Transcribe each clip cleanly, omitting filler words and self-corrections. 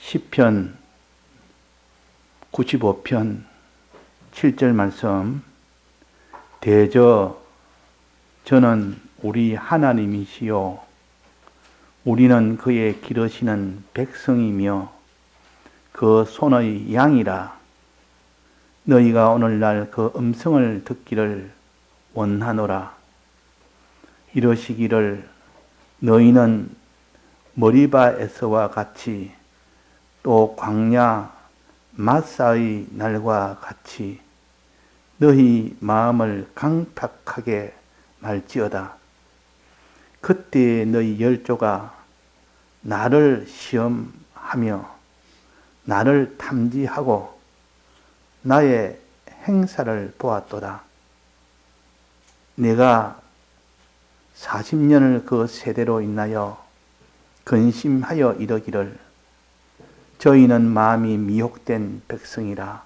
시편 95편 7절 말씀. 대저 저는 우리 하나님이시요 우리는 그의 기르시는 백성이며 그 손의 양이라. 너희가 오늘날 그 음성을 듣기를 원하노라. 이러시기를 너희는 머리바에서와 같이 또 광야 마사의 날과 같이 너희 마음을 강팍하게 말지어다. 그때 너희 열조가 나를 시험하며 나를 탐지하고 나의 행사를 보았도다. 내가 40년을 그 세대로 인하여 근심하여 이르기를 저희는 마음이 미혹된 백성이라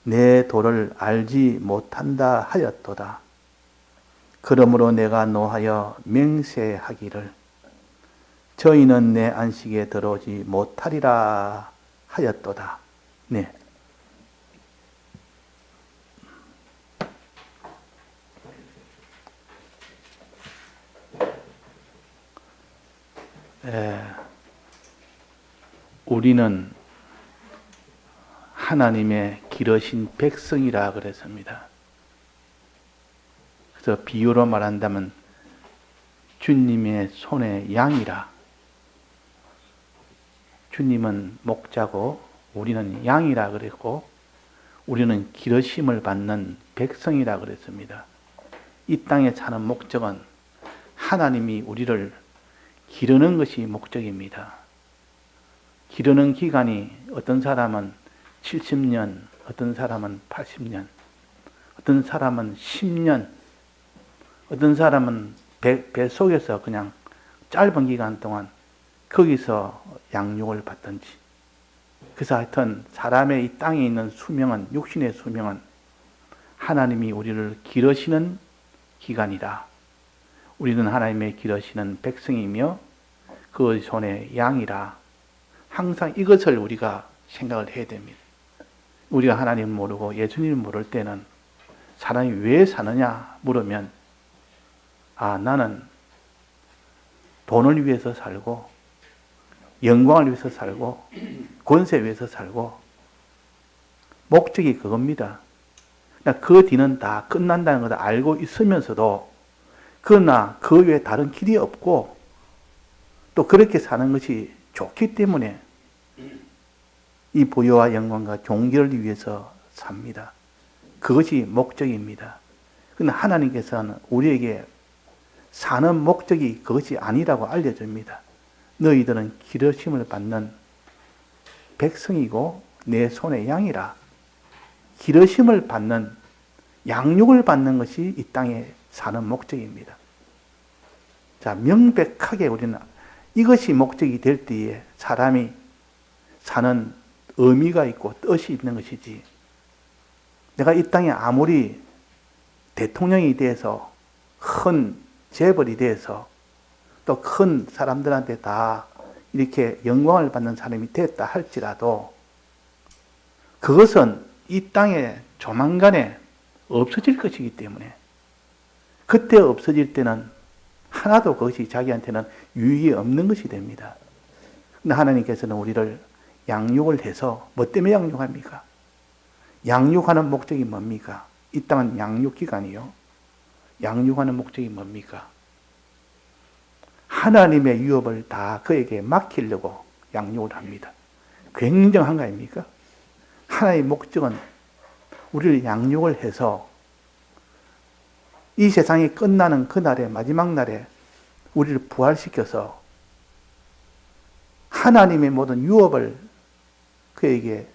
내 도를 알지 못한다 하였도다. 그러므로 내가 노하여 맹세하기를 저희는 내 안식에 들어오지 못하리라 하였도다. 네. 우리는 하나님의 기르신 백성이라 그랬습니다. 그래서 비유로 말한다면 주님의 손의 양이라. 주님은 목자고 우리는 양이라 그랬고 우리는 기르심을 받는 백성이라 그랬습니다. 이 땅에 사는 목적은 하나님이 우리를 기르는 것이 목적입니다. 기르는 기간이 어떤 사람은 70년, 어떤 사람은 80년, 어떤 사람은 10년, 어떤 사람은 배 속에서 그냥 짧은 기간 동안 거기서 양육을 받든지. 그래서 하여튼 사람의 이 땅에 있는 수명은, 육신의 수명은 하나님이 우리를 기르시는 기간이라. 우리는 하나님의 기르시는 백성이며 그 손의 양이라. 항상 이것을 우리가 생각을 해야 됩니다. 우리가 하나님을 모르고 예수님을 모를 때는 사람이 왜 사느냐 물으면 나는 돈을 위해서 살고 영광을 위해서 살고 권세 위해서 살고 목적이 그겁니다. 그 뒤는 다 끝난다는 것을 알고 있으면서도 그러나 그 외에 다른 길이 없고 또 그렇게 사는 것이 좋기 때문에 이 부여와 영광과 존귀를 위해서 삽니다. 그것이 목적입니다. 그런데 하나님께서는 우리에게 사는 목적이 그것이 아니라고 알려줍니다. 너희들은 기르심을 받는 백성이고 내 손의 양이라. 기르심을 받는, 양육을 받는 것이 이 땅에 사는 목적입니다. 자, 명백하게 우리는 이것이 목적이 될 때에 사람이 사는 의미가 있고 뜻이 있는 것이지. 내가 이 땅에 아무리 대통령이 돼서 큰 재벌이 돼서 또 큰 사람들한테 다 이렇게 영광을 받는 사람이 됐다 할지라도 그것은 이 땅에 조만간에 없어질 것이기 때문에 그때 없어질 때는 하나도 그것이 자기한테는 유익이 없는 것이 됩니다. 근데 하나님께서는 우리를 양육을 해서 뭐 때문에 양육합니까? 양육하는 목적이 뭡니까? 이 땅은 양육기관이요. 양육하는 목적이 뭡니까? 하나님의 유업을 다 그에게 맡기려고 양육을 합니다. 굉장한 거 아닙니까? 하나님의 목적은 우리를 양육을 해서 이 세상이 끝나는 그날에, 마지막 날에 우리를 부활시켜서 하나님의 모든 유업을 그에게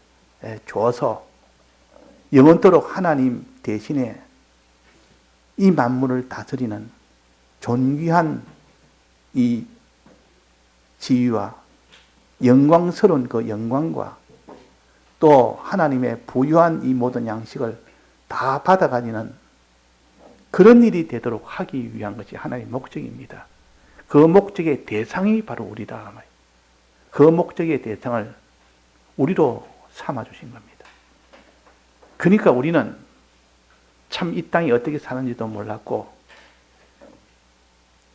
줘서 영원토록 하나님 대신에 이 만물을 다스리는 존귀한 이 지위와 영광스러운 그 영광과 또 하나님의 부유한 이 모든 양식을 다 받아가지는 그런 일이 되도록 하기 위한 것이 하나님의 목적입니다. 그 목적의 대상이 바로 우리다. 그 목적의 대상을 우리로 삼아주신 겁니다. 그러니까 우리는 참 이 땅이 어떻게 사는지도 몰랐고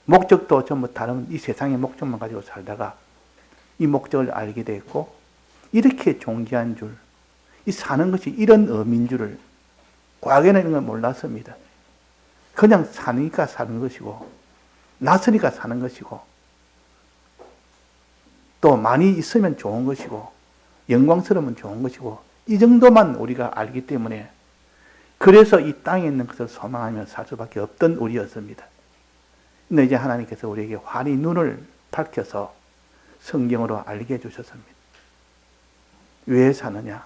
목적도 전부 다른 이 세상의 목적만 가지고 살다가 이 목적을 알게 됐고 이렇게 존귀한 줄, 이 사는 것이 이런 의미인 줄을 과거에는 이런 걸 몰랐습니다. 그냥 사니까 사는 것이고 났으니까 사는 것이고 또 많이 있으면 좋은 것이고 영광스러우면 좋은 것이고 이 정도만 우리가 알기 때문에 그래서 이 땅에 있는 것을 소망하며 살 수밖에 없던 우리였습니다. 근데 이제 하나님께서 우리에게 환히 눈을 밝혀서 성경으로 알게 해주셨습니다. 왜 사느냐?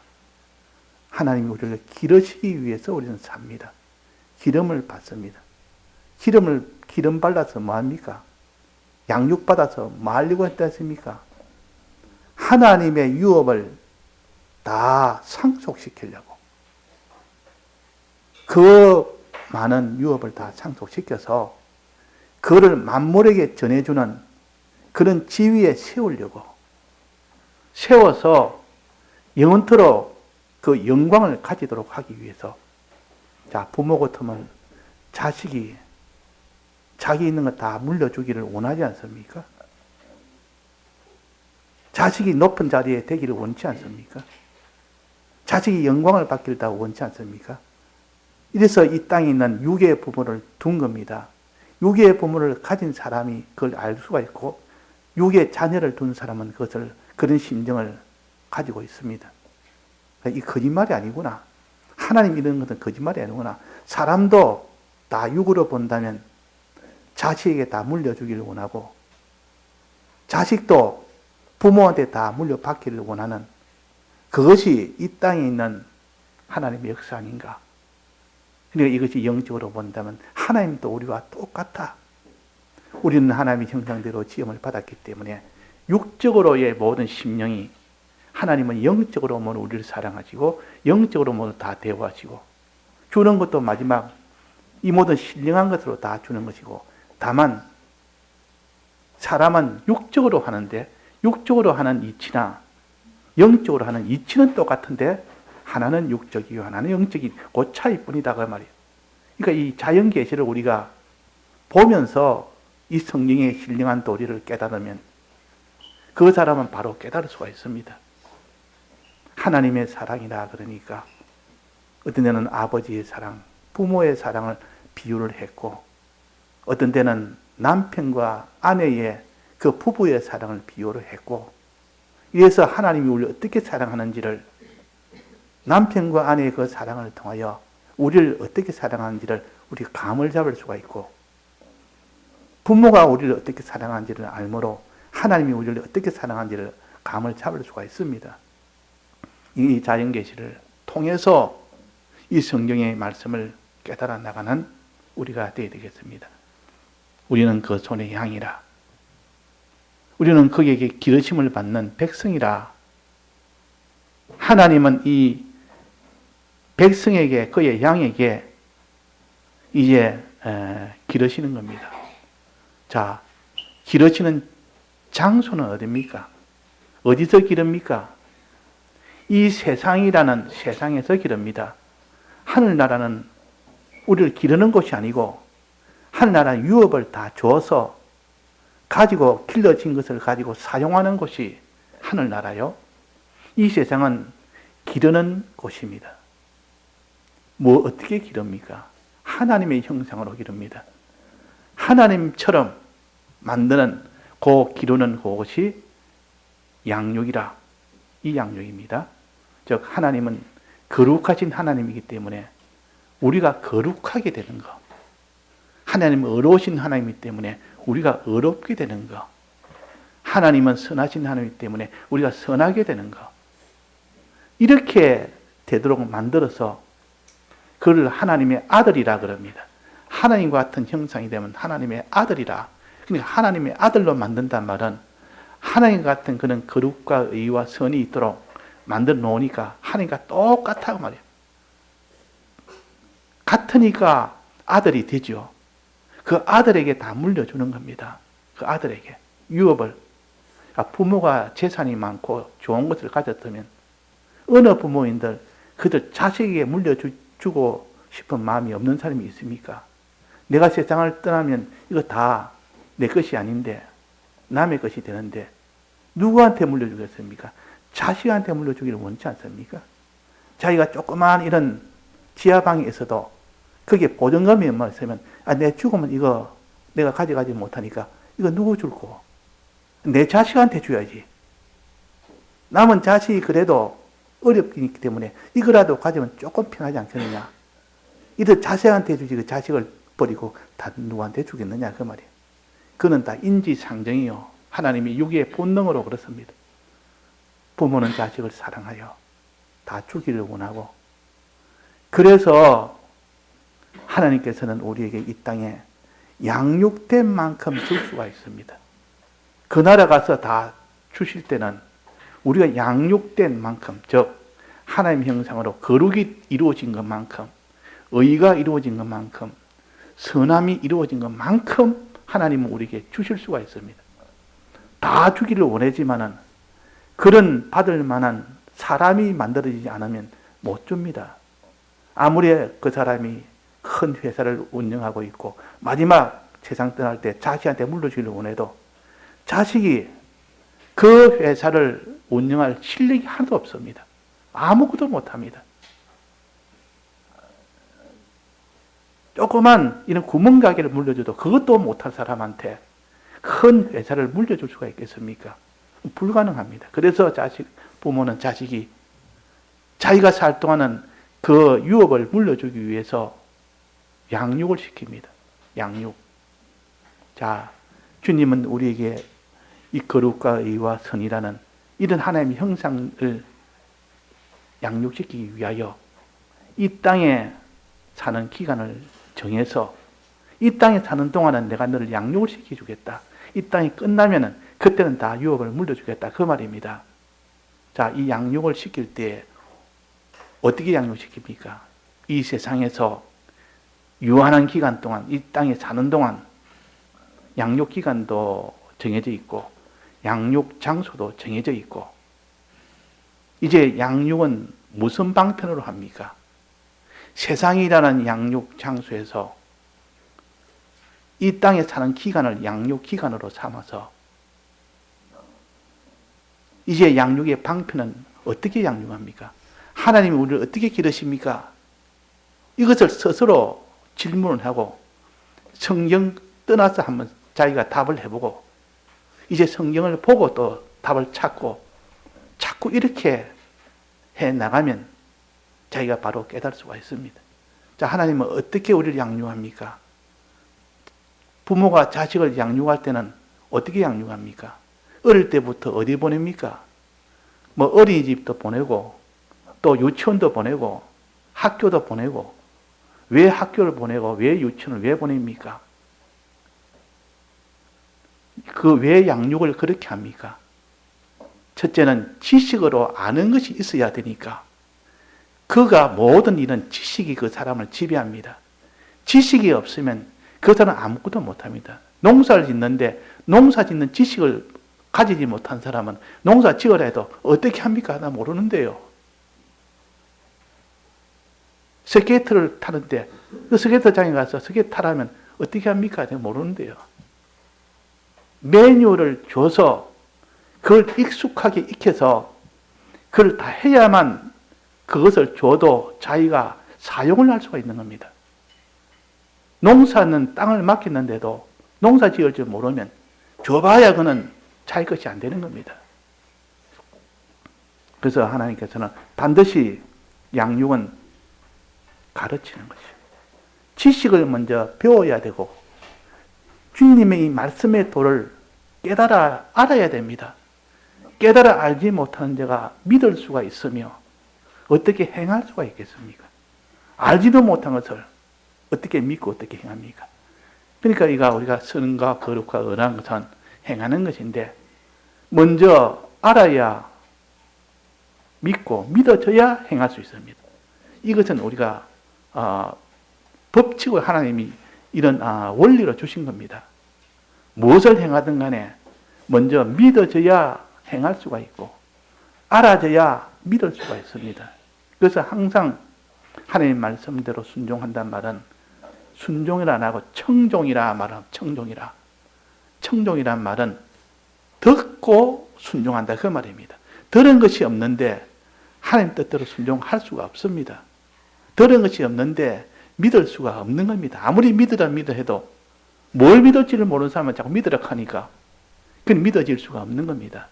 하나님이 우리를 기르시기 위해서 우리는 삽니다. 기름을 받습니다. 기름 발라서 뭐합니까? 양육 받아서 뭐 하려고 했다 했습니까? 하나님의 유업을 다 상속시키려고. 그 많은 유업을 다 상속시켜서 그를 만물에게 전해주는 그런 지위에 세우려고. 세워서 영원토록 그 영광을 가지도록 하기 위해서. 자, 부모 같으면 자식이 자기 있는 거 다 물려주기를 원하지 않습니까? 자식이 높은 자리에 되기를 원치 않습니까? 자식이 영광을 받기를 다 원치 않습니까? 이래서 이 땅에 있는 육의 부모를 둔 겁니다. 육의 부모를 가진 사람이 그걸 알 수가 있고 육의 자녀를 둔 사람은 그런 심정을 가지고 있습니다. 이 거짓말이 아니구나. 하나님 이런 것은 거짓말이 아니구나. 사람도 다 육으로 본다면 자식에게 다 물려주기를 원하고 자식도 부모한테 다 물려받기를 원하는 그것이 이 땅에 있는 하나님의 역사 아닌가. 그러니까 이것이 영적으로 본다면 하나님도 우리와 똑같아. 우리는 하나님의 형상대로 지음을 받았기 때문에 육적으로의 모든 심령이 하나님은 영적으로 모두 우리를 사랑하시고 영적으로 모두 다 대우하시고 주는 것도 마지막 이 모든 신령한 것으로 다 주는 것이고 다만 사람은 육적으로 하는데 육적으로 하는 이치나 영적으로 하는 이치는 똑같은데 하나는 육적이고 하나는 영적이 그 차이뿐이다 그 말이에요. 그러니까 이 자연 계시를 우리가 보면서 이 성령의 신령한 도리를 깨달으면 그 사람은 바로 깨달을 수가 있습니다. 하나님의 사랑이라 그러니까 어떤 데는 아버지의 사랑, 부모의 사랑을 비유를 했고 어떤 데는 남편과 아내의 그 부부의 사랑을 비유를 했고 이래서 하나님이 우리를 어떻게 사랑하는지를 남편과 아내의 그 사랑을 통하여 우리를 어떻게 사랑하는지를 우리가 감을 잡을 수가 있고 부모가 우리를 어떻게 사랑하는지를 알므로 하나님이 우리를 어떻게 사랑하는지를 감을 잡을 수가 있습니다. 이 자연계시를 통해서 이 성경의 말씀을 깨달아 나가는 우리가 되어야 되겠습니다. 우리는 그 손의 향이라. 우리는 그에게 기르심을 받는 백성이라. 하나님은 이 백성에게 그의 양에게 이제 기르시는 겁니다. 자, 기르시는 장소는 어디입니까? 어디서 기릅니까? 이 세상이라는 세상에서 기릅니다. 하늘나라는 우리를 기르는 곳이 아니고 하늘나라는 유업을 다 줘서 가지고 길러진 것을 가지고 사용하는 곳이 하늘나라요. 이 세상은 기르는 곳입니다. 뭐 어떻게 기릅니까? 하나님의 형상으로 기릅니다. 하나님처럼 만드는 그 기르는 그것이 양육이라. 이 양육입니다. 즉 하나님은 거룩하신 하나님이기 때문에 우리가 거룩하게 되는 것. 하나님은 의로우신 하나님이기 때문에 우리가 의롭게 되는 것. 하나님은 선하신 하나님이기 때문에 우리가 선하게 되는 것. 이렇게 되도록 만들어서 그를 하나님의 아들이라 그럽니다. 하나님과 같은 형상이 되면 하나님의 아들이라. 그러니까 하나님의 아들로 만든단 말은 하나님 같은 그런 거룩과 의와 선이 있도록 만들어 놓으니까 하나님과 똑같다고 말이에요. 같으니까 아들이 되죠. 그 아들에게 다 물려주는 겁니다. 그 아들에게 유업을. 부모가 재산이 많고 좋은 것을 가졌다면 어느 부모인들 그들 자식에게 물려주고 싶은 마음이 없는 사람이 있습니까? 내가 세상을 떠나면 이거 다 내 것이 아닌데 남의 것이 되는데 누구한테 물려주겠습니까? 자식한테 물려주기를 원치 않습니까? 자기가 조그마한 이런 지하방에 있어도 거기에 보증금이 얼마 있으면 내 죽으면 이거 내가 가져가지 못하니까 이거 누구 줄 거고? 내 자식한테 줘야지. 남은 자식이 그래도 어렵기 때문에 이거라도 가지면 조금 편하지 않겠느냐. 이들 자식한테 주지 그 자식을 버리고 다 누구한테 주겠느냐 그 말이에요. 그는 다 인지상정이요. 하나님이 육의 본능으로 그렇습니다. 부모는 자식을 사랑하여 다 주기를 원하고 그래서 하나님께서는 우리에게 이 땅에 양육된 만큼 줄 수가 있습니다. 그 나라 가서 다 주실 때는 우리가 양육된 만큼, 즉 하나님 형상으로 거룩이 이루어진 것만큼, 의가 이루어진 것만큼, 선함이 이루어진 것만큼 하나님은 우리에게 주실 수가 있습니다. 다 주기를 원하지만은 그런 받을 만한 사람이 만들어지지 않으면 못 줍니다. 아무리 그 사람이 큰 회사를 운영하고 있고 마지막 세상 떠날 때 자식한테 물려주기를 원해도 자식이 그 회사를 운영할 실력이 하나도 없습니다. 아무것도 못합니다. 조그만 이런 구멍가게를 물려줘도 그것도 못할 사람한테 큰 회사를 물려줄 수가 있겠습니까? 불가능합니다. 그래서 부모는 자식이 자기가 살 동안은 그 유업을 물려주기 위해서 양육을 시킵니다. 양육. 자, 주님은 우리에게 이 거룩과 의와 선이라는 이런 하나님의 형상을 양육시키기 위하여 이 땅에 사는 기간을 정해서 이 땅에 사는 동안은 내가 너를 양육을 시켜주겠다. 이 땅이 끝나면은 그때는 다 유업을 물려주겠다. 그 말입니다. 자, 이 양육을 시킬 때 어떻게 양육시킵니까? 이 세상에서 유한한 기간 동안, 이 땅에 사는 동안 양육 기간도 정해져 있고 양육 장소도 정해져 있고 이제 양육은 무슨 방편으로 합니까? 세상이라는 양육 장소에서 이 땅에 사는 기간을 양육 기간으로 삼아서 이제 양육의 방편은 어떻게 양육합니까? 하나님이 우리를 어떻게 기르십니까? 이것을 스스로 질문을 하고 성경 떠나서 한번 자기가 답을 해보고 이제 성경을 보고 또 답을 찾고 자꾸 이렇게 해 나가면 자기가 바로 깨달을 수가 있습니다. 자, 하나님은 어떻게 우리를 양육합니까? 부모가 자식을 양육할 때는 어떻게 양육합니까? 어릴 때부터 어디 보냅니까? 뭐 어린이집도 보내고 또 유치원도 보내고 학교도 보내고 왜 학교를 보내고 왜 유치원을 왜 보냅니까? 그 왜 양육을 그렇게 합니까? 첫째는 지식으로 아는 것이 있어야 되니까 그가 모든 이런 지식이 그 사람을 지배합니다. 지식이 없으면 그 사람은 아무것도 못합니다. 농사를 짓는데 농사 짓는 지식을 가지지 못한 사람은 농사 지으라 해도 어떻게 합니까? 나 모르는데요. 스케이트를 타는데 그 스케이트장에 가서 스케이트 타라면 어떻게 합니까? 내가 모르는데요. 메뉴를 줘서 그걸 익숙하게 익혀서 그걸 다 해야만 그것을 줘도 자기가 사용을 할 수가 있는 겁니다. 농사는 땅을 맡겼는데도 농사 지을 줄 모르면 줘봐야 그는 자기 것이 안 되는 겁니다. 그래서 하나님께서는 반드시 양육은 가르치는 것이에요. 지식을 먼저 배워야 되고 주님의 이 말씀의 도를 깨달아 알아야 됩니다. 깨달아 알지 못하는 자가 믿을 수가 있으며 어떻게 행할 수가 있겠습니까? 알지도 못한 것을 어떻게 믿고 어떻게 행합니까? 그러니까 우리가 선과 거룩과 의라는 것은 행하는 것인데 먼저 알아야 믿고 믿어져야 행할 수 있습니다. 이것은 우리가 법칙을 하나님이 이런 원리로 주신 겁니다. 무엇을 행하든 간에 먼저 믿어져야 행할 수가 있고 알아져야 믿을 수가 있습니다. 그래서 항상 하나님 말씀대로 순종한다는 말은 순종이라 안 하고 청종이라 말하면 청종이라. 청종이란 말은 듣고 순종한다 그 말입니다. 들은 것이 없는데 하나님 뜻대로 순종할 수가 없습니다. 들은 것이 없는데 믿을 수가 없는 겁니다. 아무리 믿으라 해도 뭘 믿을지를 모르는 사람은 자꾸 믿으라 하니까 그건 믿어질 수가 없는 겁니다.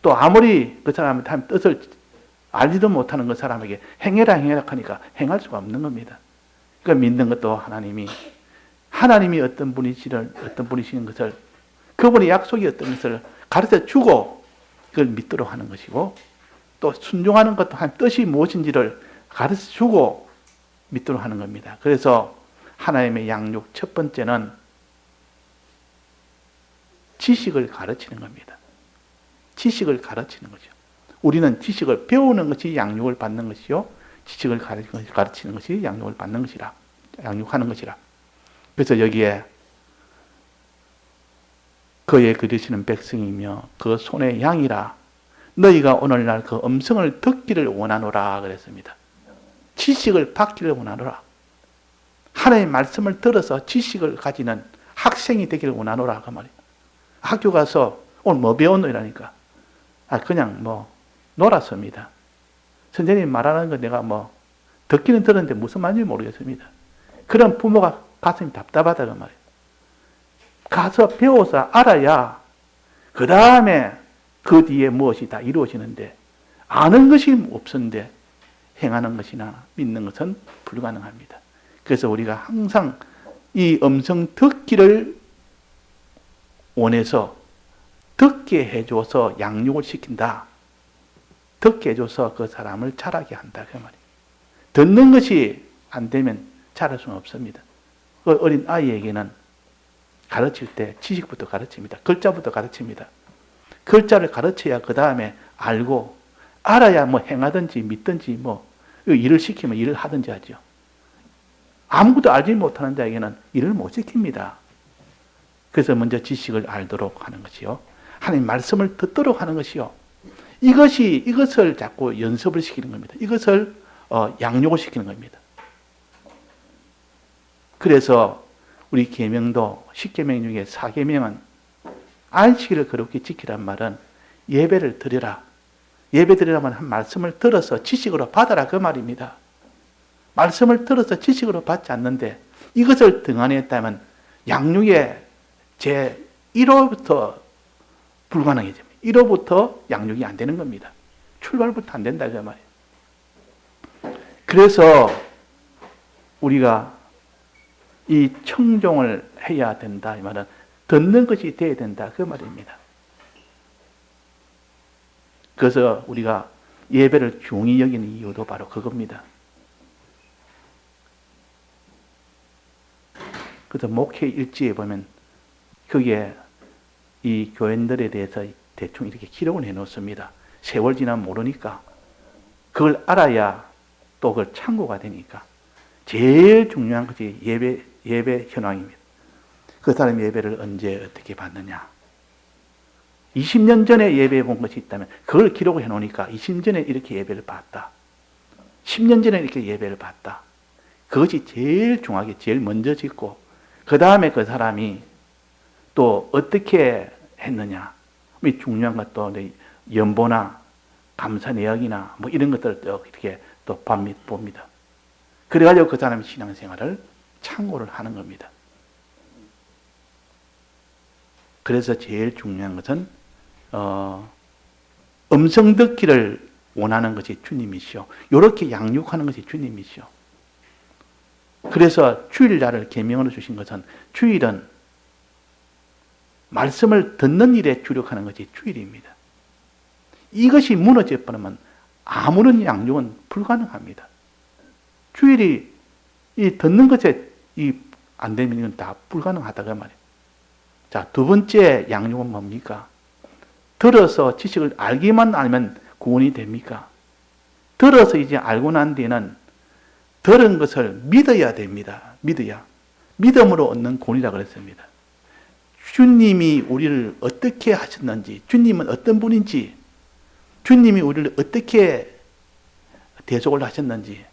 또 아무리 그 사람한테 하나님 뜻을 알지도 못하는 그 사람에게 행해라 하니까 행할 수가 없는 겁니다. 그러니까 믿는 것도 하나님이 어떤 분이시는 것을 그분의 약속이 어떤 것을 가르쳐 주고 그걸 믿도록 하는 것이고 또 순종하는 것도 한 뜻이 무엇인지를 가르쳐 주고 믿도록 하는 겁니다. 그래서 하나님의 양육 첫 번째는 지식을 가르치는 겁니다. 지식을 가르치는 거죠. 우리는 지식을 배우는 것이 양육을 받는 것이요. 지식을 가르치는 것이 양육을 받는 것이라. 양육하는 것이라. 그래서 여기에 그의 기르시는 백성이며 그 손의 양이라 너희가 오늘날 그 음성을 듣기를 원하노라 그랬습니다. 지식을 받기를 원하노라. 하나님의 말씀을 들어서 지식을 가지는 학생이 되기를 원하노라 그 말이에요. 학교 가서 오늘 뭐 배웠노 이라니까 그냥 놀았습니다. 선생님이 말하는 거 내가 듣기는 들었는데 무슨 말인지 모르겠습니다. 그런 부모가 가슴이 답답하다 그 말이에요. 가서 배워서 알아야 그 다음에 그 뒤에 무엇이 다 이루어지는데 아는 것이 없었는데 행하는 것이나 믿는 것은 불가능합니다. 그래서 우리가 항상 이 음성 듣기를 원해서 듣게 해줘서 양육을 시킨다. 듣게 해줘서 그 사람을 자라게 한다. 그 말이에요. 듣는 것이 안 되면 자랄 수는 없습니다. 그 어린 아이에게는 가르칠 때 지식부터 가르칩니다. 글자부터 가르칩니다. 글자를 가르쳐야 그 다음에 알고 알아야 행하든지 믿든지 일을 시키면 일을 하든지 하죠. 아무것도 알지 못하는 자에게는 일을 못 시킵니다. 그래서 먼저 지식을 알도록 하는 것이요. 하나님 말씀을 듣도록 하는 것이요. 이것을 자꾸 연습을 시키는 겁니다. 이것을 양육을 시키는 겁니다. 그래서 우리 계명도 10계명 중에 4계명은 안식일을 거룩히 지키란 말은 예배를 드려라. 예배 드리라면 한 말씀을 들어서 지식으로 받아라 그 말입니다. 말씀을 들어서 지식으로 받지 않는데 이것을 등한했다면 양육의 제 1호부터 불가능해집니다. 1호부터 양육이 안 되는 겁니다. 출발부터 안 된다 그 말이에요. 그래서 우리가 이 청종을 해야 된다 이 말은 듣는 것이 돼야 된다 그 말입니다. 그래서 우리가 예배를 중히 여기는 이유도 바로 그겁니다. 그래서 목회 일지에 보면 거기에 이 교인들에 대해서 대충 이렇게 기록을 해놓습니다. 세월 지나면 모르니까 그걸 알아야 또 그걸 참고가 되니까 제일 중요한 것이 예배 현황입니다. 그 사람 예배를 언제 어떻게 받느냐. 20년 전에 예배 본 것이 있다면 그걸 기록을 해놓으니까 20년 전에 이렇게 예배를 봤다. 10년 전에 이렇게 예배를 봤다. 그것이 제일 중요하게 제일 먼저 짓고 그 다음에 그 사람이 또 어떻게 했느냐. 중요한 것도 연보나 감사 내역이나 이런 것들을 또 이렇게 또 봅니다. 그래가지고 그 사람의 신앙생활을 참고를 하는 겁니다. 그래서 제일 중요한 것은 음성 듣기를 원하는 것이 주님이시오. 이렇게 양육하는 것이 주님이시오. 그래서 주일날을 계명으로 주신 것은 주일은 말씀을 듣는 일에 주력하는 것이 주일입니다. 이것이 무너져 버리면 아무런 양육은 불가능합니다. 주일이 이 듣는 것에 안 되면 이건 다 불가능하다고 말이에요. 자, 두 번째 양육은 뭡니까? 들어서 지식을 알기만 알면 구원이 됩니까? 들어서 이제 알고 난 뒤에는 들은 것을 믿어야 됩니다. 믿어야. 믿음으로 얻는 구원이라고 그랬습니다. 주님이 우리를 어떻게 하셨는지, 주님은 어떤 분인지, 주님이 우리를 어떻게 대속을 하셨는지,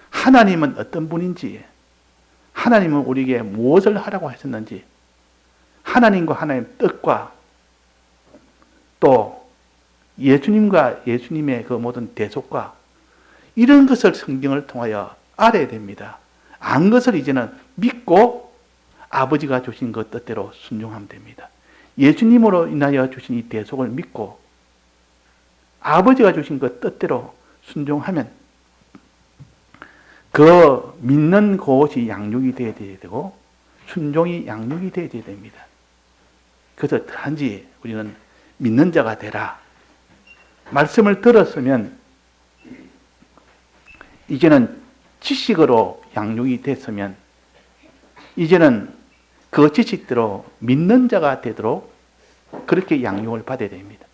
하나님은 어떤 분인지, 하나님은 우리에게 무엇을 하라고 하셨는지, 하나님과 하나님의 뜻과 또 예수님과 예수님의 그 모든 대속과 이런 것을 성경을 통하여 알아야 됩니다. 안 것을 이제는 믿고 아버지가 주신 그 뜻대로 순종하면 됩니다. 예수님으로 인하여 주신 이 대속을 믿고 아버지가 주신 그 뜻대로 순종하면 그 믿는 것이 양육이 되어야 되고 순종이 양육이 되어야 됩니다. 그래서 단지 우리는 믿는 자가 되라. 말씀을 들었으면 이제는 지식으로 양육이 됐으면 이제는 그 지식대로 믿는 자가 되도록 그렇게 양육을 받아야 됩니다.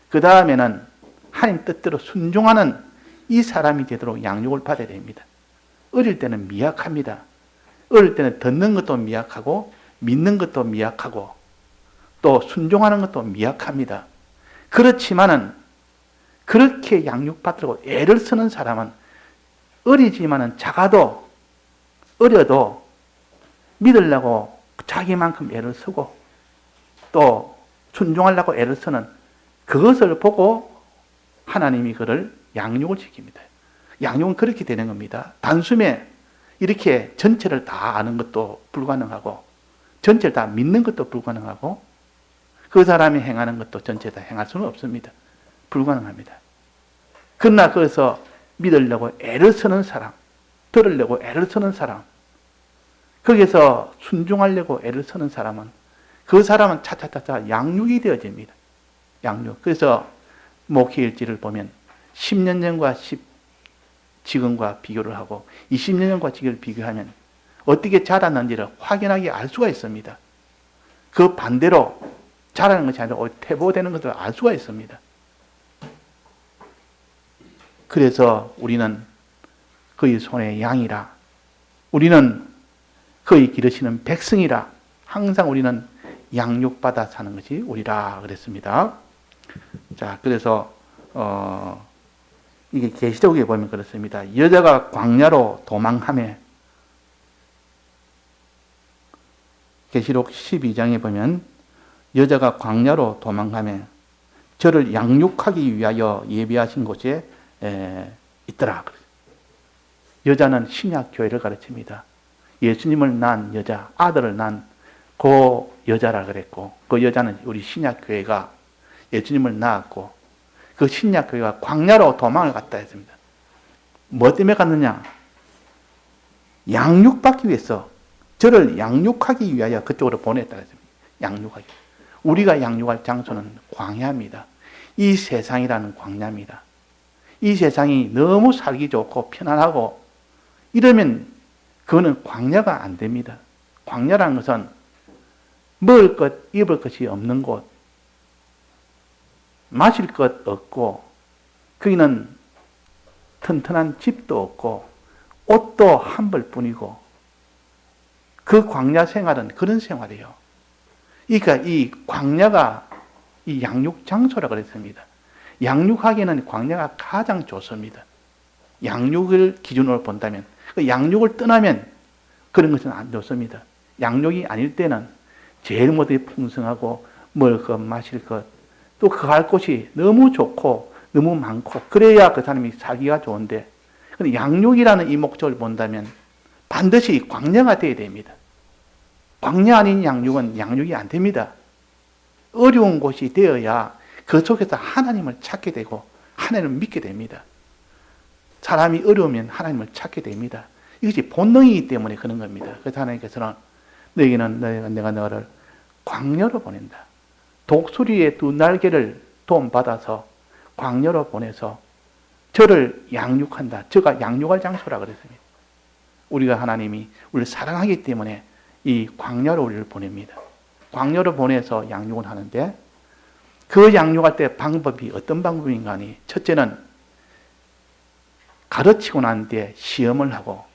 그 다음에는 하나님 뜻대로 순종하는 이 사람이 되도록 양육을 받아야 됩니다. 어릴 때는 미약합니다. 어릴 때는 듣는 것도 미약하고 믿는 것도 미약하고 또 순종하는 것도 미약합니다. 그렇지만은 그렇게 양육받으려고 애를 쓰는 사람은 어리지만은 작아도 어려도 믿으려고 자기만큼 애를 쓰고 또 순종하려고 애를 쓰는 그것을 보고 하나님이 그를 양육을 시킵니다. 양육은 그렇게 되는 겁니다. 단숨에 이렇게 전체를 다 아는 것도 불가능하고 전체를 다 믿는 것도 불가능하고 그 사람이 행하는 것도 전체 다 행할 수는 없습니다. 불가능합니다. 그러나 그래서 믿으려고 애를 쓰는 사람, 들으려고 애를 쓰는 사람, 거기서 순종하려고 애를 쓰는 사람은 그 사람은 차차차차 양육이 되어집니다. 양육. 그래서 목회일지를 보면 10년 전과 지금과 비교를 하고 20년 전과 지금을 비교하면 어떻게 자랐는지를 확연하게 알 수가 있습니다. 그 반대로 자라는 것이 아니라 퇴보되는 것을 알 수가 있습니다. 그래서 우리는 그의 손의 양이라, 우리는 그의 기르시는 백성이라, 항상 우리는 양육받아 사는 것이 우리라 그랬습니다. 자, 그래서 이게 계시록에 보면 그렇습니다. 여자가 광야로 도망하며, 계시록 12장에 보면 여자가 광야로 도망하며 저를 양육하기 위하여 예비하신 곳에 있더라. 여자는 신약교회를 가르칩니다. 예수님을 낳은 여자, 아들을 낳은 그 여자라 그랬고, 그 여자는 우리 신약교회가 예수님을 낳았고, 그 신약교회가 광야로 도망을 갔다 했습니다. 뭐 때문에 갔느냐? 양육받기 위해서, 저를 양육하기 위하여 그쪽으로 보냈다 했습니다. 양육하기. 우리가 양육할 장소는 광야입니다. 이 세상이라는 광야입니다. 이 세상이 너무 살기 좋고 편안하고 이러면 그거는 광야가 안 됩니다. 광야라는 것은 먹을 것, 입을 것이 없는 곳, 마실 것 없고, 거기는 튼튼한 집도 없고, 옷도 한 벌뿐이고, 그 광야 생활은 그런 생활이에요. 그러니까 이 광야가 이 양육 장소라 그랬습니다. 양육하기에는 광야가 가장 좋습니다. 양육을 기준으로 본다면, 그 양육을 떠나면 그런 것은 안 좋습니다. 양육이 아닐 때는 제일 모두 풍성하고 먹을 것, 마실 것, 또 거할 곳이 너무 좋고 너무 많고 그래야 그 사람이 살기가 좋은데, 근데 양육이라는 이 목적을 본다면 반드시 광야가 되어야 됩니다. 광야 아닌 양육은 양육이 안 됩니다. 어려운 곳이 되어야 그 속에서 하나님을 찾게 되고 하나님을 믿게 됩니다. 사람이 어려우면 하나님을 찾게 됩니다. 이것이 본능이기 때문에 그런 겁니다. 그래서 하나님께서는 너희는 내가 너를 광야로 보낸다. 독수리의 두 날개를 도움받아서 광야로 보내서 저를 양육한다. 저가 양육할 장소라 그랬습니다. 우리가 하나님이 우리를 사랑하기 때문에 이 광야로 우리를 보냅니다. 광야로 보내서 양육을 하는데 그 양육할 때 방법이 어떤 방법인가 하니, 첫째는 가르치고 난 뒤에 시험을 하고,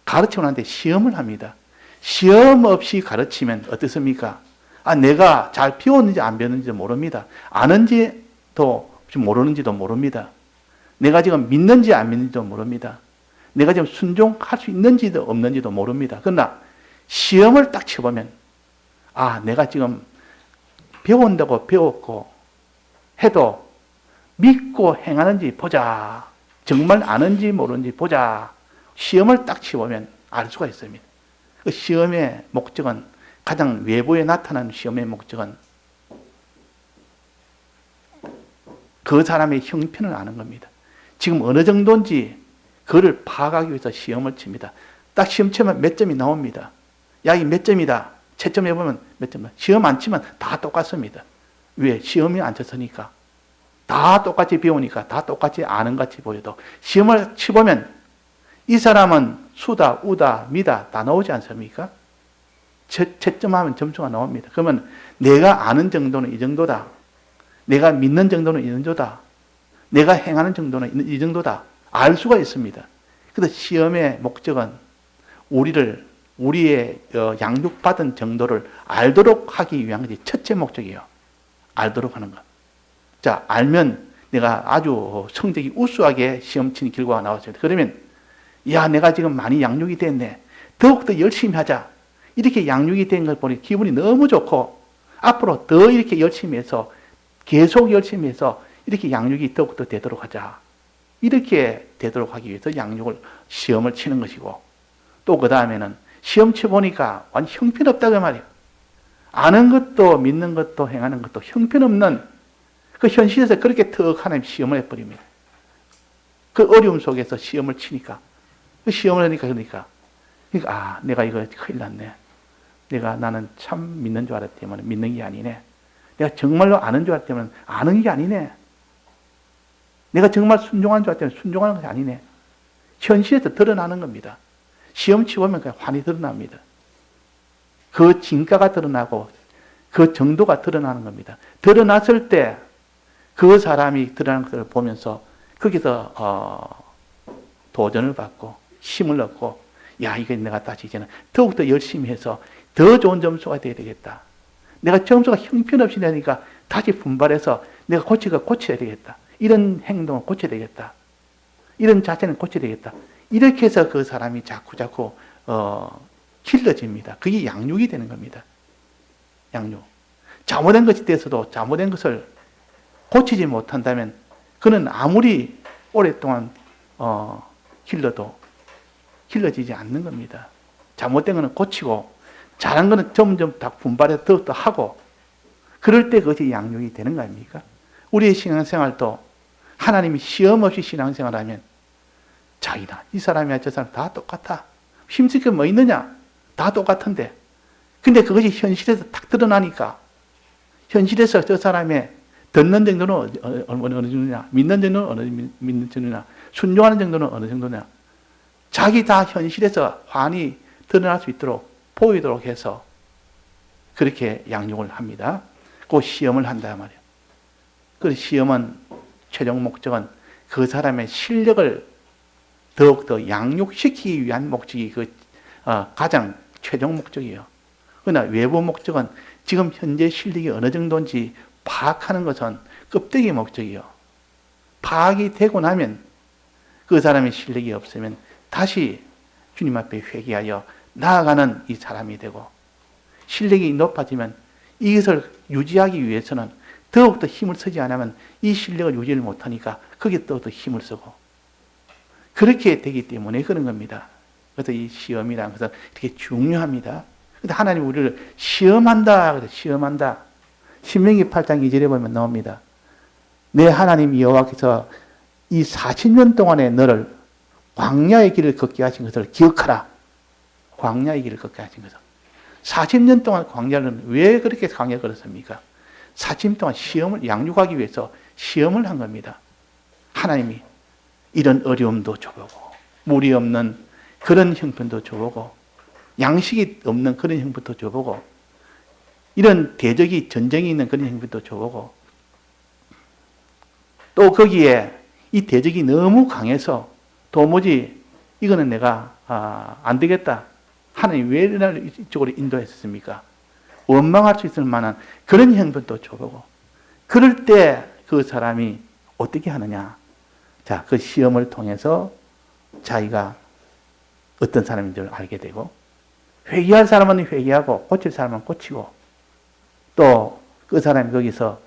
가르치고 난 뒤에 시험을 합니다. 시험 없이 가르치면 어떻습니까? 내가 잘 배웠는지 안 배웠는지도 모릅니다. 아는지도 모르는지도 모릅니다. 내가 지금 믿는지 안 믿는지도 모릅니다. 내가 지금 순종할 수 있는지도 없는지도 모릅니다. 그러나 시험을 딱 쳐보면 내가 지금 배운다고 배웠고 해도 믿고 행하는지 보자. 정말 아는지 모르는지 보자. 시험을 딱 쳐보면 알 수가 있습니다. 그 시험의 목적은, 가장 외부에 나타나는 시험의 목적은 그 사람의 형편을 아는 겁니다. 지금 어느 정도인지 그를 파악하기 위해서 시험을 칩니다. 딱 시험 치면 몇 점이 나옵니다. 이 몇 점이다. 채점 해보면 몇 점이다. 시험 안 치면 다 똑같습니다. 왜? 시험이 안 쳤으니까. 다 똑같이 배우니까 다 똑같이 아는 같이 보여도 시험을 치보면 이 사람은 수다, 우다, 미다 다 나오지 않습니까? 채점하면 점수가 나옵니다. 그러면 내가 아는 정도는 이 정도다. 내가 믿는 정도는 이 정도다. 내가 행하는 정도는 이 정도다. 알 수가 있습니다. 그래서 시험의 목적은 우리의 양육받은 정도를 알도록 하기 위한 것이 첫째 목적이에요. 알도록 하는 것. 자, 알면 내가 아주 성적이 우수하게 시험 치는 결과가 나왔습니다. 그러면 내가 지금 많이 양육이 됐네. 더욱더 열심히 하자. 이렇게 양육이 된 걸 보니 기분이 너무 좋고 앞으로 더 이렇게 열심히 해서 계속 열심히 해서 이렇게 양육이 더욱더 되도록 하자. 이렇게 되도록 하기 위해서 시험을 치는 것이고, 또 그 다음에는 시험 쳐보니까 완전 형편없다고 말이에요. 아는 것도 믿는 것도 행하는 것도 형편없는 그 현실에서 그렇게 턱 하나님 시험을 해버립니다. 그 어려움 속에서 시험을 치니까, 그 시험을 하니까 그러니까 내가 이거 큰일 났네. 나는 참 믿는 줄 알았더니 믿는 게 아니네. 내가 정말로 아는 줄 알았더니 아는 게 아니네. 내가 정말 순종한 줄 알았더니 순종하는 것이 아니네. 현실에서 드러나는 겁니다. 시험 치보면 그냥 환히 드러납니다. 그 진가가 드러나고 그 정도가 드러나는 겁니다. 드러났을 때 그 사람이 드러나는 것을 보면서 거기서 도전을 받고 힘을 얻고 이거 내가 다시 이제는 더욱더 열심히 해서 더 좋은 점수가 돼야 되겠다. 내가 점수가 형편없이 내니까 다시 분발해서 내가 고쳐야 되겠다. 이런 행동을 고쳐야 되겠다. 이런 자세는 고쳐야 되겠다. 이렇게 해서 그 사람이 자꾸 길러집니다. 그게 양육이 되는 겁니다. 양육. 잘못된 것이 돼서도 잘못된 것을 고치지 못한다면 그는 아무리 오랫동안 길러도 길러지지 않는 겁니다. 잘못된 것은 고치고 잘한 것은 점점 다 분발해서 더욱더 하고 그럴 때 그것이 양육이 되는 거 아닙니까? 우리의 신앙생활도 하나님이 시험 없이 신앙생활하면 자기나 이 사람이나 저 사람 다 똑같아. 힘쓸 게 뭐 있느냐? 다 똑같은데. 근데 그것이 현실에서 딱 드러나니까 현실에서 저 사람의 듣는 정도는 어느 정도냐, 믿는 정도는 어느 믿는 정도냐, 순종하는 정도는 어느 정도냐. 자기 다 현실에서 환히 드러날 수 있도록 보이도록 해서 그렇게 양육을 합니다. 그 시험을 한다 말이에요. 그 시험은 최종 목적은 그 사람의 실력을 더욱더 양육시키기 위한 목적이 가장 최종 목적이에요. 그러나 외부 목적은 지금 현재 실력이 어느 정도인지 파악하는 것은 껍데기 목적이에요. 파악이 되고 나면 그 사람의 실력이 없으면 다시 주님 앞에 회개하여 나아가는 이 사람이 되고 실력이 높아지면 이것을 유지하기 위해서는 더욱더 힘을 쓰지 않으면 이 실력을 유지를 못하니까 거기에 더욱더 힘을 쓰고 그렇게 되기 때문에 그런 겁니다. 그래서 이 시험이라는 것은 되게 중요합니다. 근데 하나님 우리를 시험한다. 시험한다. 신명기 8장 2절에 보면 나옵니다. 내 하나님 여호와께서 이 40년 동안에 너를 광야의 길을 걷게 하신 것을 기억하라. 광야의 길을 걷게 하신 것을. 40년 동안 광야는 왜 그렇게 광야를 걸었습니까? 40년 동안 시험을 양육하기 위해서 시험을 한 겁니다. 하나님이 이런 어려움도 줘보고 물이 없는 그런 형편도 줘보고 양식이 없는 그런 형편도 줘보고 이런 대적이 전쟁이 있는 그런 형편도 줘보고 또 거기에 이 대적이 너무 강해서 도무지 이거는 내가 안 되겠다. 하나님 왜 나를 이쪽으로 인도했습니까? 원망할 수 있을 만한 그런 형편도 줘보고, 그럴 때 그 사람이 어떻게 하느냐. 자, 그 시험을 통해서 자기가 어떤 사람인 줄 알게 되고, 회개할 사람은 회개하고, 고칠 사람은 고치고, 또 그 사람이 거기서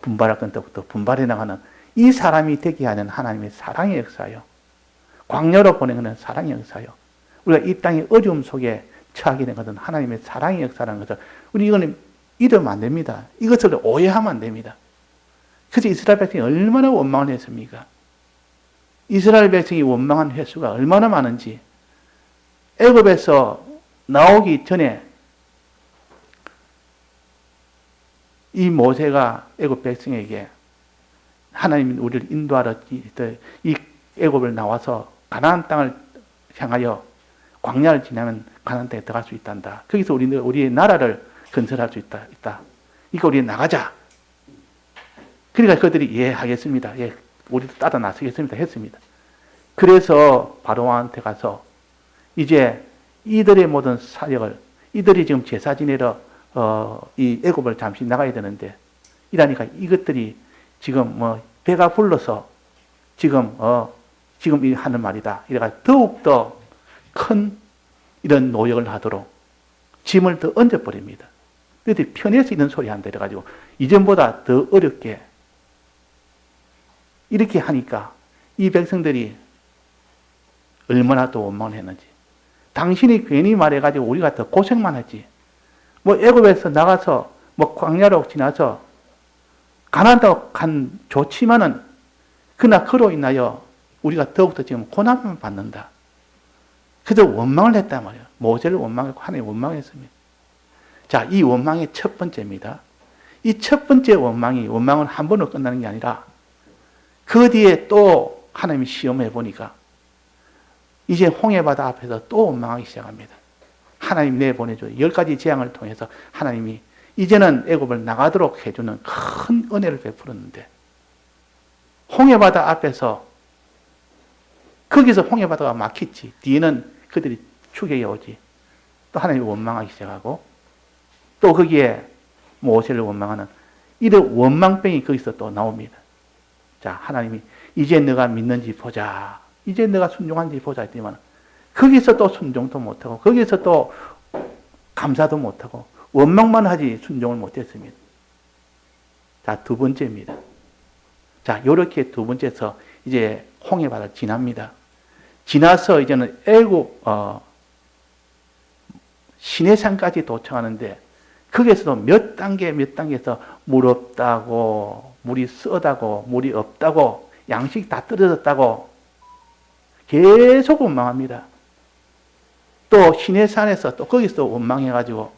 분발할 건 또 분발해 나가는 이 사람이 되게 하는 하나님의 사랑의 역사요. 광야로 보내는 사랑의 역사요. 우리가 이 땅의 어려움 속에 처하게 된 것은 하나님의 사랑의 역사라는 것을 우리 이거는 잃으면 안 됩니다. 이것을 오해하면 안 됩니다. 그래서 이스라엘 백성이 얼마나 원망을 했습니까? 이스라엘 백성이 원망한 횟수가 얼마나 많은지, 애굽에서 나오기 전에 이 모세가 애굽 백성에게 하나님이 우리를 인도하러 이 애굽을 나와서 가나안 땅을 향하여 광야를 지나면 가나안 땅에 들어갈 수 있단다. 거기서 우리의 나라를 건설할 수 있다. 그러니까 우리 나가자. 그러니까 그들이 예 하겠습니다. 예, 우리도 따라 나서겠습니다. 했습니다. 그래서 바로왕한테 가서 이제 이들의 모든 사역을, 이들이 지금 제사 지내러 이 애굽을 잠시 나가야 되는데, 이러니까 이것들이 지금 배가 불러서 지금 하는 말이다. 이래가 더욱더 큰 이런 노역을 하도록 짐을 더 얹어버립니다. 그런데 편해서 이런 소리 한다 이래가지고 이전보다 더 어렵게 이렇게 하니까 이 백성들이 얼마나 또 원망을 했는지. 당신이 괜히 말해가지고 우리가 더 고생만 하지. 애굽에서 나가서 광야로 지나서 가나안 땅 간 좋지만은 그러나 그로 인하여 우리가 더욱더 지금 고난을 받는다. 그래서 원망을 했단 말이에요. 모세를 원망했고 하나님 원망했습니다. 자, 이 원망의 첫 번째입니다. 이 첫 번째 원망은 한 번으로 끝나는 게 아니라 그 뒤에 또 하나님이 시험해 보니까 이제 홍해바다 앞에서 또 원망하기 시작합니다. 하나님 내보내줘. 10가지 재앙을 통해서 하나님이 이제는 애굽을 나가도록 해주는 큰 은혜를 베풀었는데, 홍해바다 앞에서 거기서 홍해바다가 막혔지. 뒤에는 그들이 추격해 오지. 또 하나님이 원망하기 시작하고, 또 거기에 모세를 원망하는 이런 원망병이 거기서 또 나옵니다. 자, 하나님이 이제 너가 믿는지 보자. 이제 너가 순종한지 보자 했더니만 거기서 또 순종도 못하고, 거기서 또 감사도 못하고, 원망만 하지 순종을 못했습니다. 자, 두 번째입니다. 자, 요렇게 두 번째에서 이제 홍해바다를 지납니다. 지나서 이제는 애굽, 시내산까지 도착하는데, 거기에서도 몇 단계에서 물 없다고, 물이 쓰다고, 물이 없다고, 양식이 다 떨어졌다고, 계속 원망합니다. 또 시내산에서 또 거기서 원망해가지고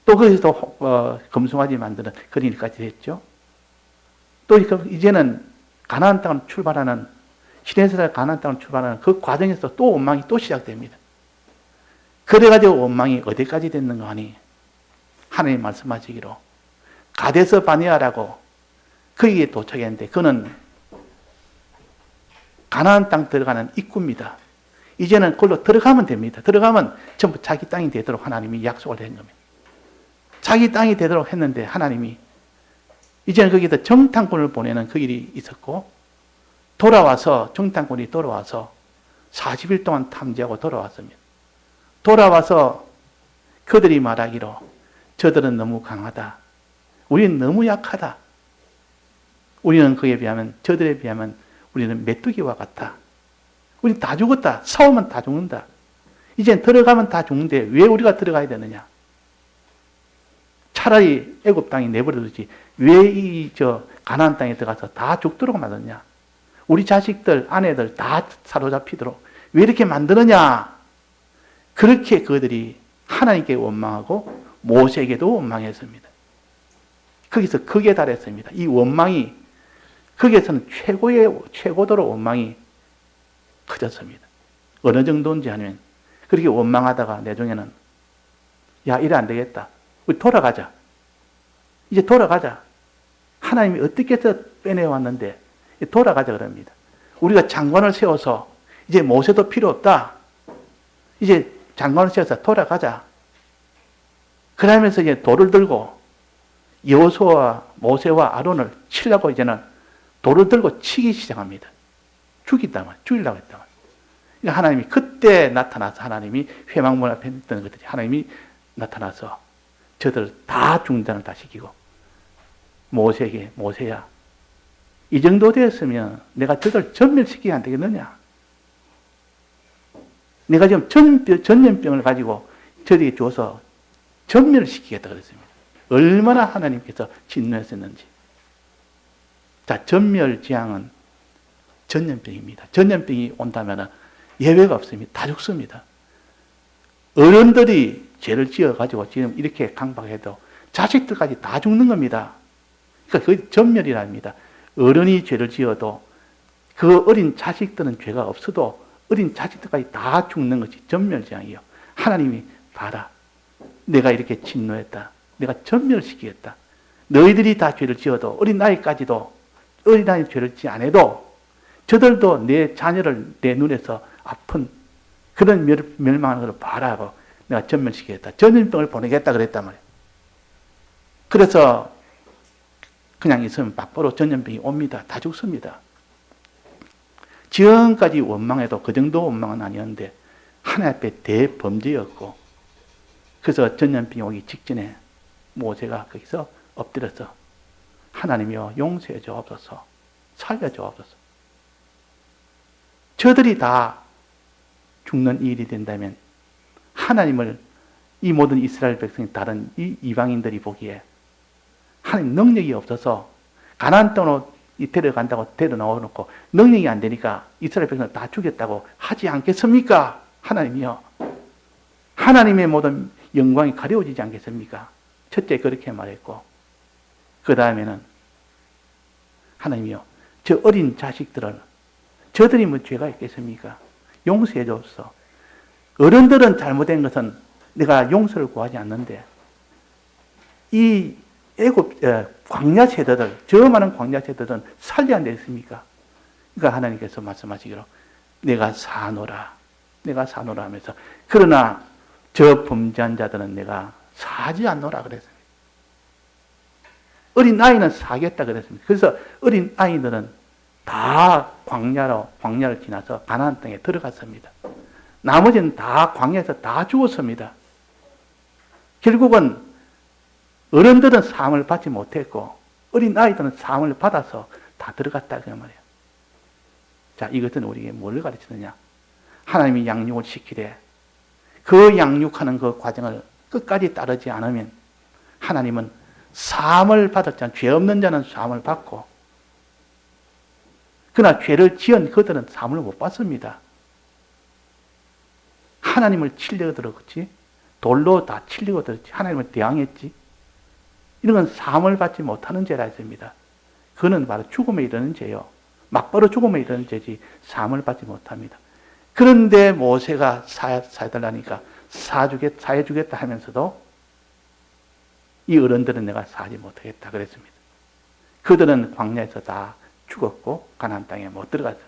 또 거기서 금송아지 만드는 그런 일까지 했죠. 또 이제는 가나안 땅을 출발하는, 시내산에서 가나안 땅을 출발하는 그 과정에서 또 원망이 또 시작됩니다. 그래가지고 원망이 어디까지 됐는가 하니 하나님 말씀하시기로 가데스 바네아라고 거기에 도착했는데, 그는 가나안 땅 들어가는 입구입니다. 이제는 그걸로 들어가면 됩니다. 들어가면 전부 자기 땅이 되도록 하나님이 약속을 한 겁니다. 자기 땅이 되도록 했는데 하나님이 이제는 거기서 정탐꾼을 보내는 그 일이 있었고, 정탐꾼이 돌아와서 40일 동안 탐지하고 돌아왔습니다. 돌아와서 그들이 말하기로 저들은 너무 강하다. 우리는 너무 약하다. 우리는 그에 비하면, 저들에 비하면 우리는 메뚜기와 같아. 우리 다 죽었다. 싸우면 다 죽는다. 이젠 들어가면 다 죽는데 왜 우리가 들어가야 되느냐? 차라리 애굽 땅에 내버려두지 왜 가나안 땅에 들어가서 다 죽도록 만드냐? 우리 자식들, 아내들 다 사로잡히도록 왜 이렇게 만드느냐? 그렇게 그들이 하나님께 원망하고 모세에게도 원망했습니다. 거기서 극에 달했습니다. 이 원망이, 거기에서는 최고도로 원망이 커졌습니다. 어느 정도인지 하면, 그렇게 원망하다가 나중에는, 야, 이래 안 되겠다. 우리 돌아가자. 이제 돌아가자. 하나님이 어떻게 해서 빼내왔는데, 돌아가자 그럽니다. 우리가 장관을 세워서, 이제 모세도 필요 없다. 이제 장관을 세워서 돌아가자. 그러면서 이제 돌을 들고 여호수아와 모세와 아론을 치려고 이제는 돌을 들고 치기 시작합니다. 죽이려고 했단 말이에요. 그러니까 하나님이 그때 나타나서 하나님이 회막문 앞에 있던 것들이 하나님이 나타나서 저들 다 중단을 다 시키고 모세에게 모세야 이 정도 되었으면 내가 저들 전멸시키면 안 되겠느냐? 내가 지금 전염병을 가지고 저들에게 줘서 전멸을 시키겠다 그랬습니다. 얼마나 하나님께서 진노했었는지. 자, 전멸지향은 전염병입니다. 전염병이 온다면 예외가 없습니다. 다 죽습니다. 어른들이 죄를 지어가지고 지금 이렇게 강박해도 자식들까지 다 죽는 겁니다. 그러니까 그게 전멸이랍니다. 어른이 죄를 지어도 그 어린 자식들은 죄가 없어도 어린 자식들까지 다 죽는 것이 전멸지향이요. 하나님이 봐라. 내가 이렇게 진노했다. 내가 전멸시키겠다. 너희들이 다 죄를 지어도 어린아이까지도 어린아이 죄를 지지 않아도 저들도 내 자녀를 내 눈에서 아픈 그런 멸망하는 것을 봐라고 내가 전멸시키겠다. 전염병을 보내겠다 그랬단 말이에요. 그래서 그냥 있으면 바로 전염병이 옵니다. 다 죽습니다. 지금까지 원망해도 그 정도 원망은 아니었는데 하나님 앞에 대범죄였고 그래서 전염병이 오기 직전에 모세가 거기서 엎드려서 하나님이여 용서해 주옵소서 살려 주옵소서. 저들이 다 죽는 일이 된다면 하나님을 이 모든 이스라엘 백성이 다른 이 이방인들이 보기에 하나님 능력이 없어서 가나안 땅으로 데려간다고 데려놓고 능력이 안 되니까 이스라엘 백성을 다 죽였다고 하지 않겠습니까? 하나님이요. 하나님의 모든 영광이 가려워지지 않겠습니까? 첫째 그렇게 말했고 그 다음에는 하나님이요. 저 어린 자식들을 저들이 뭐 죄가 있겠습니까? 용서해 줬어. 어른들은 잘못된 것은 내가 용서를 구하지 않는데 이 애굽 광야 세대들, 저 많은 광야 세대들은 살리 안 되겠습니까? 그러니까 하나님께서 말씀하시기로 내가 사노라 하면서 그러나 저 범죄한 자들은 내가 사지 않노라 그랬습니다. 어린 아이는 사겠다 그랬습니다. 그래서 어린 아이들은 다 광야를 지나서 가나안 땅에 들어갔습니다. 나머지는 다 광야에서 다 죽었습니다. 결국은 어른들은 사함을 받지 못했고 어린 아이들은 사함을 받아서 다 들어갔다 그 말이에요. 자, 이것은 우리에게 뭘 가르치느냐? 하나님이 양육을 시키되 그 양육하는 그 과정을 끝까지 따르지 않으면 하나님은 사함을 받았잖아. 죄 없는 자는 사함을 받고 그러나 죄를 지은 그들은 사함을 못 받습니다. 하나님을 치려고 들었지 돌로 다 치려고 들었지 하나님을 대항했지 이런 건 사함을 받지 못하는 죄라 했습니다. 그는 바로 죽음에 이르는 죄요. 막바로 죽음에 이르는 죄지 사함을 받지 못합니다. 그런데 모세가 사해달라니까 사해주겠다 하면서도 이 어른들은 내가 사지 못하겠다 그랬습니다. 그들은 광야에서 다 죽었고 가나안 땅에 못 들어갔어요.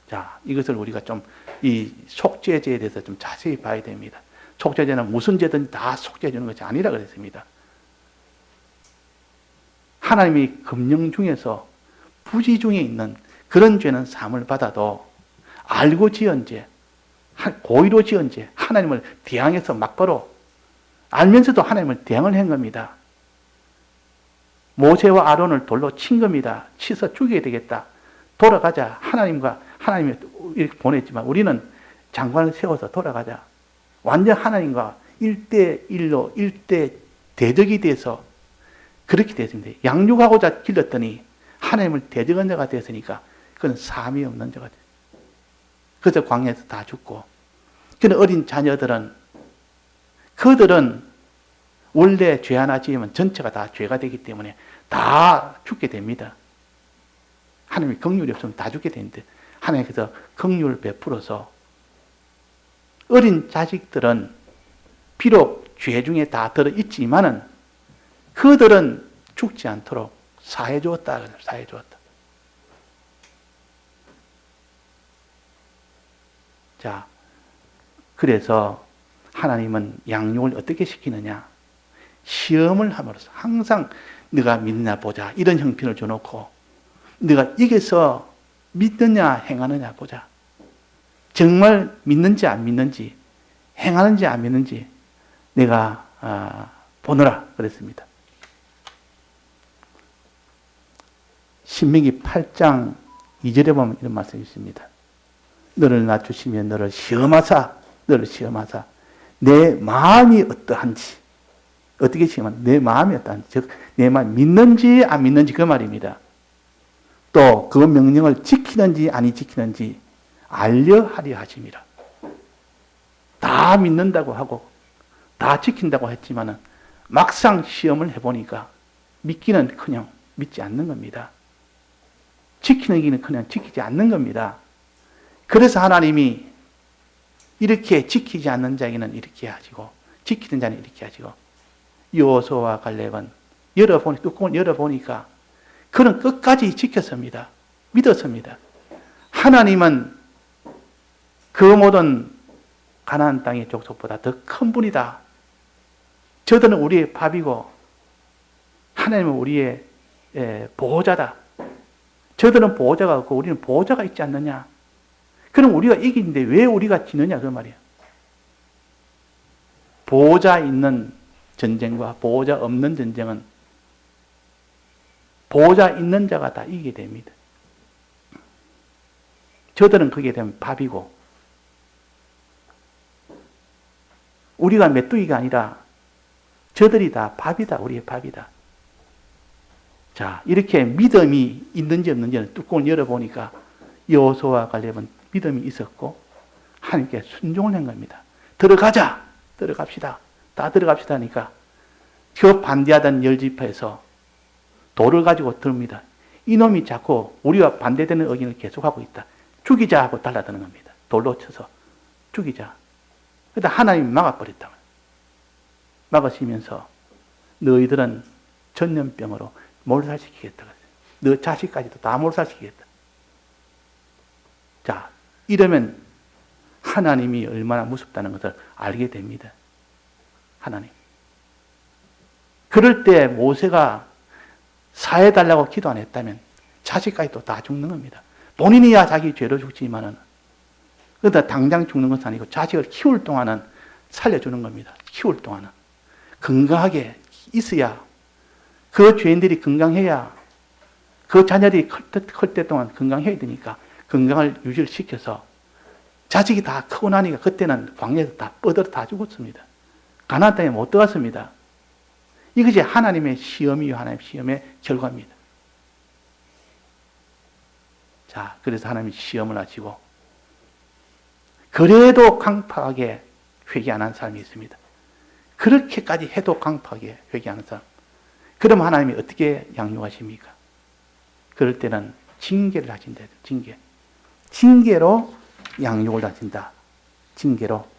자, 이것을 우리가 좀 이 속죄제에 대해서 좀 자세히 봐야 됩니다. 속죄제는 무슨 죄든 다 속죄해 주는 것이 아니라 그랬습니다. 하나님이 금령 중에서 부지 중에 있는 그런 죄는 사함을 받아도 알고 지은 죄, 고의로 지은 죄, 하나님을 대항해서 막바로 알면서도 하나님을 대항을 한 겁니다. 모세와 아론을 돌로 친 겁니다. 치서 죽여야 되겠다. 돌아가자. 하나님이 이렇게 보냈지만 우리는 장관을 세워서 돌아가자. 완전 하나님과 1대1로 1대 대적이 돼서 그렇게 됐습니다. 양육하고자 길렀더니 하나님을 대적한 자가 되었으니까 그건 사함이 없는 자가 돼요. 그래서 광야에서 다 죽고 그런 어린 자녀들은 그들은 원래 죄 하나 지으면 전체가 다 죄가 되기 때문에 다 죽게 됩니다. 하나님이 긍휼이 없으면 다 죽게 되는데 하나님께서 긍휼을 베풀어서 어린 자식들은 비록 죄 중에 다 들어있지만은 그들은 죽지 않도록 사해 주었다. 사해 주었다. 자, 그래서 하나님은 양육을 어떻게 시키느냐? 시험을 함으로써 항상 네가 믿느냐 보자. 이런 형편을 줘놓고 네가 이겨서 믿느냐 행하느냐 보자. 정말 믿는지 안 믿는지, 행하는지 안 믿는지 내가 보느라 그랬습니다. 신명기 8장 2절에 보면 이런 말씀이 있습니다. 너를 낮추시면 너를 시험하사 내 마음이 어떠한지, 어떻게 시험하냐? 내 마음이 어떠한지, 즉 내 마음 믿는지 안 믿는지 그 말입니다. 또 그 명령을 지키는지 아니 지키는지 알려하려 하심이라. 다 믿는다고 하고 다 지킨다고 했지만은 막상 시험을 해보니까 믿기는 그냥 믿지 않는 겁니다. 지키는 길은 그냥 지키지 않는 겁니다. 그래서 하나님이 이렇게 지키지 않는 자에게는 이렇게 하시고 지키는 자는 이렇게 하시고 여호수아와 갈렙은 뚜껑을 열어보니까 그는 끝까지 지켰습니다. 믿었습니다. 하나님은 그 모든 가나안 땅의 족속보다 더 큰 분이다. 저들은 우리의 밥이고 하나님은 우리의 보호자다. 저들은 보호자가 없고 우리는 보호자가 있지 않느냐. 그럼 우리가 이기는데 왜 우리가 지느냐 그 말이에요. 보호자 있는 전쟁과 보호자 없는 전쟁은 보호자 있는 자가 다 이기게 됩니다. 저들은 그게 되면 밥이고 우리가 메뚜기가 아니라 저들이 다 밥이다. 우리의 밥이다. 자, 이렇게 믿음이 있는지 없는지는 뚜껑을 열어보니까 여호수아와 갈렙은 믿음이 있었고 하나님께 순종을 한 겁니다. 들어갑시다. 다 들어갑시다 하니까 그 반대하던 10지파에서 돌을 가지고 듭니다. 이놈이 자꾸 우리가 반대되는 의견을 계속하고 있다. 죽이자 하고 달라드는 겁니다. 돌로 쳐서 죽이자. 그러다 하나님이 막아버렸다. 막으시면서 너희들은 전염병으로 몰살시키겠다. 너 자식까지도 다 몰살시키겠다. 자, 이러면 하나님이 얼마나 무섭다는 것을 알게 됩니다. 하나님. 그럴 때 모세가 사해달라고 기도 안 했다면 자식까지도 다 죽는 겁니다. 본인이야 자기 죄로 죽지만은 그러다 당장 죽는 것은 아니고 자식을 키울 동안은 살려주는 겁니다. 키울 동안은. 건강하게 있어야 그 죄인들이 건강해야 그 자녀들이 클 때 동안 건강해야 되니까 건강을 유지를 시켜서 자식이 다 크고 나니까 그때는 광야에서 다 뻗어 다 죽었습니다. 가나안 땅에 못 들어갔습니다. 이것이 하나님의 시험이요 하나님의 시험의 결과입니다. 자, 그래서 하나님이 시험을 하시고 그래도 강팍하게 회개 안 한 사람이 있습니다. 그렇게까지 해도 강팍하게 회개하는 사람. 그럼 하나님이 어떻게 양육하십니까? 그럴 때는 징계를 하신다. 징계로 양육을 하신다. 징계로.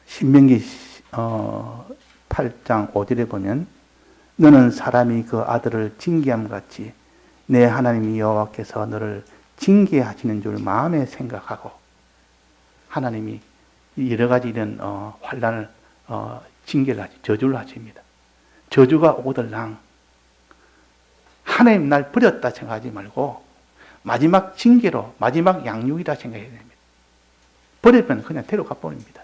신명기 8장 5절에 보면 너는 사람이 그 아들을 징계함 같이 내 하나님 여호와께서 너를 징계하시는 줄 마음에 생각하고 하나님이 여러 가지 이런 환난을 징계를 하시, 저주를 하십니다. 저주가 오들랑 하나님 날 버렸다 생각하지 말고 마지막 징계로 마지막 양육이라 생각해야 됩니다. 버리면 그냥 데려가 버립니다.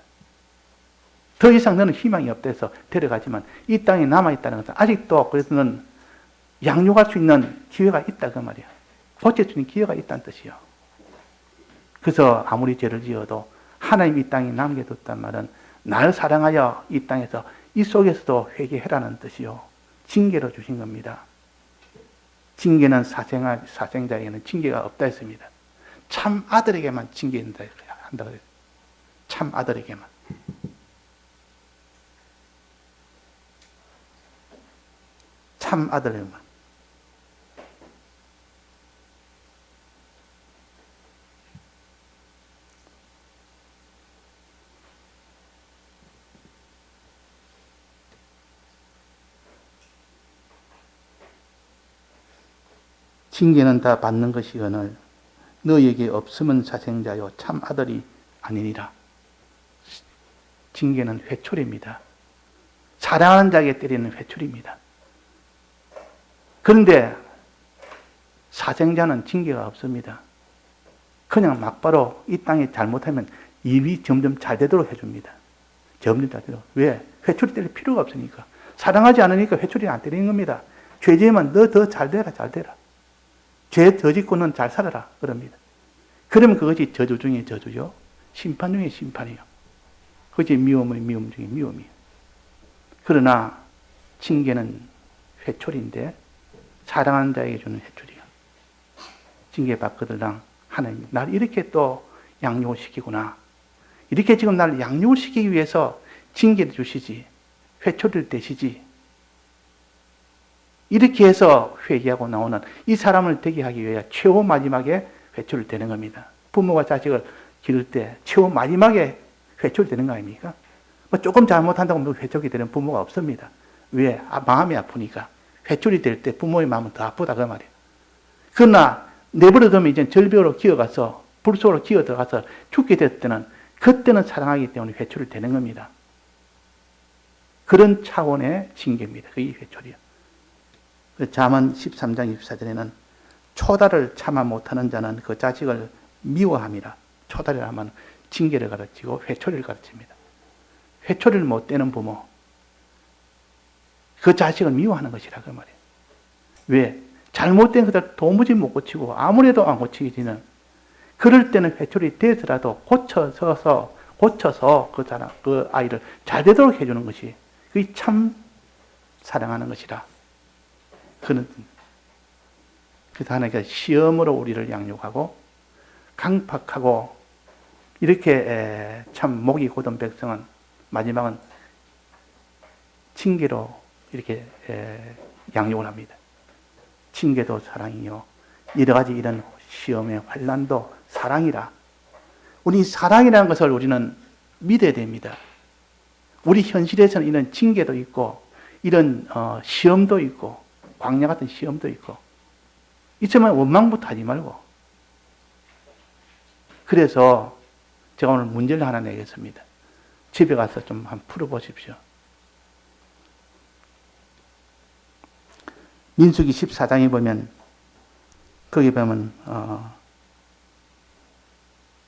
더 이상 너는 희망이 없대서 데려가지만 이 땅에 남아있다는 것은 아직도 그래서 는 양육할 수 있는 기회가 있다 그 말이야. 고칠 수 있는 기회가 있다는 뜻이요. 그래서 아무리 죄를 지어도 하나님 이 땅에 남겨뒀단 말은 나를 사랑하여 이 땅에서 이 속에서도 회개해라는 뜻이요. 징계로 주신 겁니다. 징계는 사생자에게는 징계가 없다 했습니다. 참 아들에게만 징계한다 한다고 했어요. 참 아들에게만. 참 아들에게만. 징계는 다 받는 것이거늘 너희에게 없으면 사생자요 참 아들이 아니니라. 징계는 회초리입니다. 사랑하는 자에게 때리는 회초리입니다. 그런데 사생자는 징계가 없습니다. 그냥 막바로 이 땅에 잘못하면 일이 점점 잘 되도록 해줍니다. 점점 잘 되도록. 왜? 회초리 때릴 필요가 없으니까. 사랑하지 않으니까 회초리 안 때리는 겁니다. 죄 지으면 너 더 잘 되라, 잘 되라. 죄 더 짓고 넌 잘 살아라. 그럽니다. 그러면 그것이 저주 중에 저주죠. 심판 중에 심판이요. 그것이 미움의 미움 중에 미움이에요. 그러나 징계는 회초리인데 사랑하는 자에게 주는 회초리야. 징계 받거들랑 하나님 날 이렇게 또 양육을 시키구나. 이렇게 지금 날 양육을 시키기 위해서 징계를 주시지. 회초리를 대시지. 이렇게 해서 회개하고 나오는 이 사람을 되게 하기 위해 최후 마지막에 회초리를 대는 겁니다. 부모가 자식을 기를 때 최후 마지막에 회초리 되는 거 아닙니까? 뭐 조금 잘못한다고 회초리 되는 부모가 없습니다. 왜? 마음이 아프니까. 회초리 될 때 부모의 마음은 더 아프다 그 말이에요. 그러나 내버려두면 이제 절벽으로 기어가서 불 속으로 기어 들어가서 죽게 됐을 때는 그때는 사랑하기 때문에 회초리 되는 겁니다. 그런 차원의 징계입니다. 이 회초리요. 잠언 13장 24절에는 초달을 참아 못하는 자는 그 자식을 미워함이라. 초달을 하면 징계를 가르치고 회초리를 가르칩니다. 회초리를 못 대는 부모, 그 자식을 미워하는 것이라 그 말이에요. 왜? 잘못된 것을 도무지 못 고치고 아무래도 안 고치기는 그럴 때는 회초리 대더라도 고쳐서 그 사람, 그 아이를 잘 되도록 해주는 것이 그게 참 사랑하는 것이라. 그래서 하나님께서 시험으로 우리를 양육하고 강팍하고 이렇게 참 목이 곧은 백성은 마지막은 징계로 이렇게 양육을 합니다. 징계도 사랑이요. 여러 가지 이런 시험의 환난도 사랑이라. 우리 사랑이라는 것을 우리는 믿어야 됩니다. 우리 현실에서는 이런 징계도 있고 이런 시험도 있고 광야 같은 시험도 있고 있지만 원망부터 하지 말고. 그래서 제가 오늘 문제를 하나 내겠습니다. 집에 가서 좀 한번 풀어보십시오. 민수기 14장에 보면 거기 보면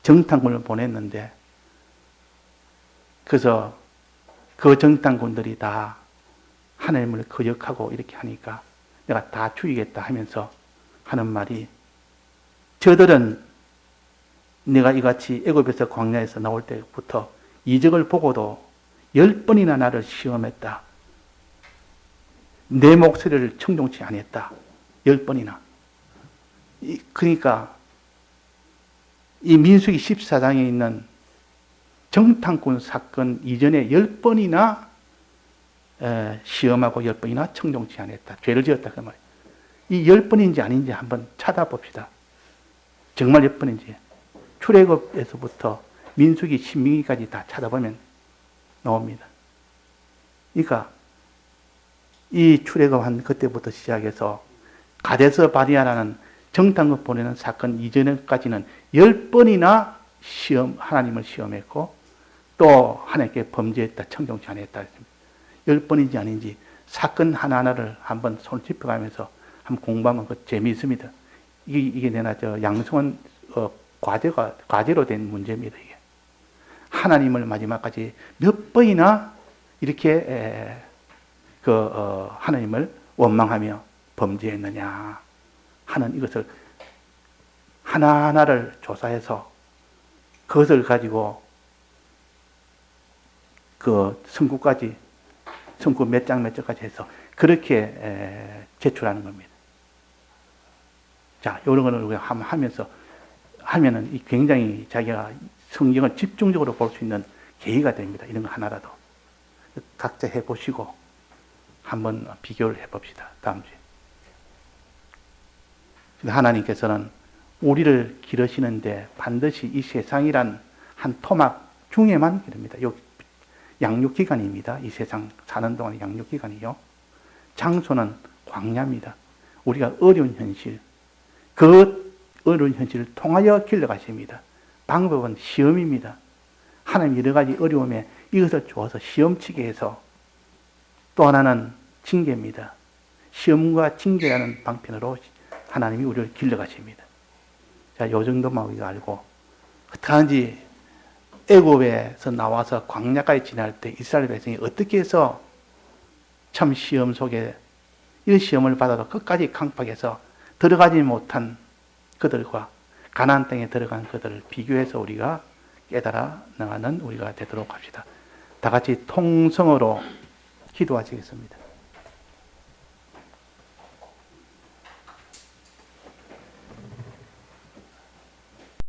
정탐꾼을 보냈는데 그래서 그 정탐꾼들이 다 하나님을 거역하고 이렇게 하니까 내가 다 죽이겠다 하면서 하는 말이 저들은 내가 이같이 애굽에서 광야에서 나올 때부터 이적을 보고도 10번이나 나를 시험했다. 내 목소리를 청종치 않았다. 10번이나. 그러니까 이 민수기 14장에 있는 정탐꾼 사건 이전에 10번이나 시험하고 10번이나 청종치 않았다. 죄를 지었다. 그 말이에요. 이 10번인지 아닌지 한번 찾아봅시다. 정말 10번인지. 출애굽에서부터 민수기 신명기까지 다 찾아보면 나옵니다. 그러니까 이 출애굽한 그때부터 시작해서 가데스 바리아라는 정탐꾼 보내는 사건 이전까지는 10번이나 하나님을 시험했고 또 하나님께 범죄했다, 청종치 않았다 했습니다. 10번인지 아닌지 사건 하나하나를 한번 손 짚어가면서 한번 공부하면 그 재미있습니다. 이게 내가 양성원 과제로 된 문제입니다. 이게. 하나님을 마지막까지 몇 번이나 이렇게 하나님을 원망하며 범죄했느냐 하는 이것을 하나하나를 조사해서 그것을 가지고 그 성구까지 성구 몇 장 몇 절까지 해서 그렇게 제출하는 겁니다. 자, 이런 거를 우리가 하면서 하면은 굉장히 자기가 성경을 집중적으로 볼 수 있는 계기가 됩니다. 이런 거 하나라도 각자 해보시고 한번 비교를 해봅시다. 다음 주에. 하나님께서는 우리를 기르시는데 반드시 이 세상이란 한 토막 중에만 기릅니다. 양육기간입니다. 이 세상 사는 동안 양육기간이요. 장소는 광야입니다. 우리가 어려운 현실, 그 어려운 현실을 통하여 길러가십니다. 방법은 시험입니다. 하나님 여러 가지 어려움에 이것을 주어서 시험치게 해서 또 하나는 징계입니다. 시험과 징계라는 방편으로 하나님이 우리를 길러가십니다. 자, 요 정도만 우리가 알고 어떡하는지 애굽에서 나와서 광야까지 지날 때 이스라엘 백성이 어떻게 해서 참 시험 속에 이런 시험을 받아도 끝까지 강팍해서 들어가지 못한 그들과 가나안 땅에 들어간 그들을 비교해서 우리가 깨달아 나가는 우리가 되도록 합시다. 다 같이 통성으로 기도하시겠습니다.